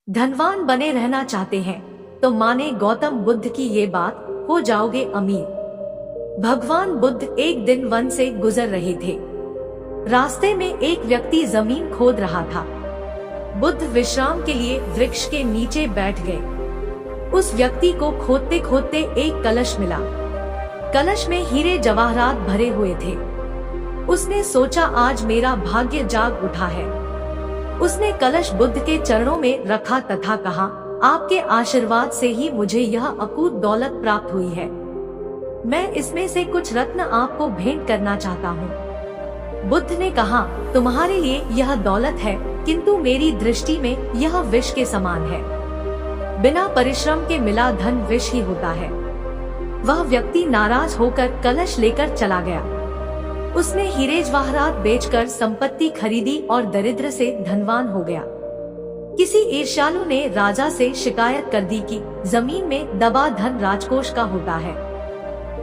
धनवान बने रहना चाहते हैं तो माने गौतम बुद्ध की ये बात, हो जाओगे अमीर। भगवान बुद्ध एक दिन वन से गुजर रहे थे। रास्ते में एक व्यक्ति जमीन खोद रहा था। बुद्ध विश्राम के लिए वृक्ष के नीचे बैठ गए। उस व्यक्ति को खोदते खोदते एक कलश मिला। कलश में हीरे जवाहरात भरे हुए थे। उसने सोचा आज मेरा भाग्य जाग उठा है। उसने कलश बुद्ध के चरणों में रखा तथा कहा, आपके आशीर्वाद से ही मुझे यह अकूत दौलत प्राप्त हुई है। मैं इसमें से कुछ रत्न आपको भेंट करना चाहता हूँ। बुद्ध ने कहा, तुम्हारे लिए यह दौलत है, किंतु मेरी दृष्टि में यह विष के समान है। बिना परिश्रम के मिला धन विष ही होता है। वह व्यक्ति नाराज होकर कलश लेकर चला गया। उसने हीरे जवाहरात बेचकर संपत्ति खरीदी और दरिद्र से धनवान हो गया। किसी ईर्ष्यालु ने राजा से शिकायत कर दी कि जमीन में दबा धन राजकोष का होता है।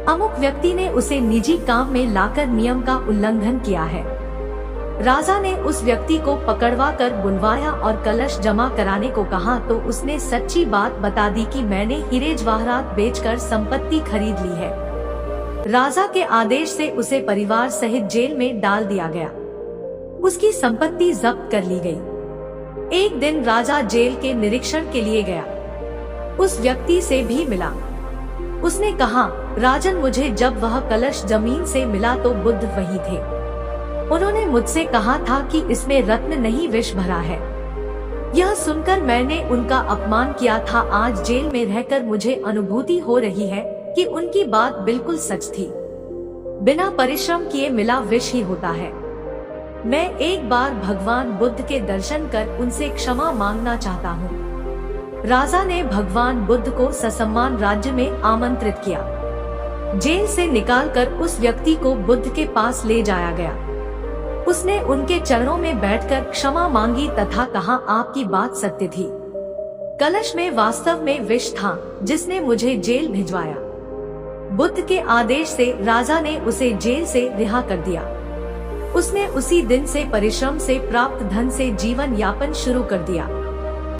अमुक व्यक्ति ने उसे निजी काम में लाकर नियम का उल्लंघन किया है। राजा ने उस व्यक्ति को पकड़वा कर बुलवाया और कलश जमा कराने को कहा तो उसने सच्ची बात बता दी कि मैंने हीरे जवाहरात बेचकर संपत्ति खरीद ली है। राजा के आदेश से उसे परिवार सहित जेल में डाल दिया गया। उसकी संपत्ति जब्त कर ली गई। एक दिन राजा जेल के निरीक्षण के लिए गया। उस व्यक्ति से भी मिला। उसने कहा, राजन, मुझे जब वह कलश जमीन से मिला तो बुद्ध वही थे। उन्होंने मुझसे कहा था कि इसमें रत्न नहीं विष भरा है। यह सुनकर मैंने उनका अपमान किया था। आज जेल में रहकर मुझे अनुभूति हो रही है कि उनकी बात बिल्कुल सच थी। बिना परिश्रम किए मिला विष ही होता है। मैं एक बार भगवान बुद्ध के दर्शन कर उनसे क्षमा मांगना चाहता हूँ। राजा ने भगवान बुद्ध को ससम्मान राज्य में आमंत्रित किया। जेल से निकालकर उस व्यक्ति को बुद्ध के पास ले जाया गया। उसने उनके चरणों में बैठकर क्षमा मांगी तथा कहा, आपकी बात सत्य थी। कलश में वास्तव में विष था जिसने मुझे जेल भिजवाया। बुद्ध के आदेश से राजा ने उसे जेल से रिहा कर दिया। उसने उसी दिन से परिश्रम से प्राप्त धन से जीवन यापन शुरू कर दिया।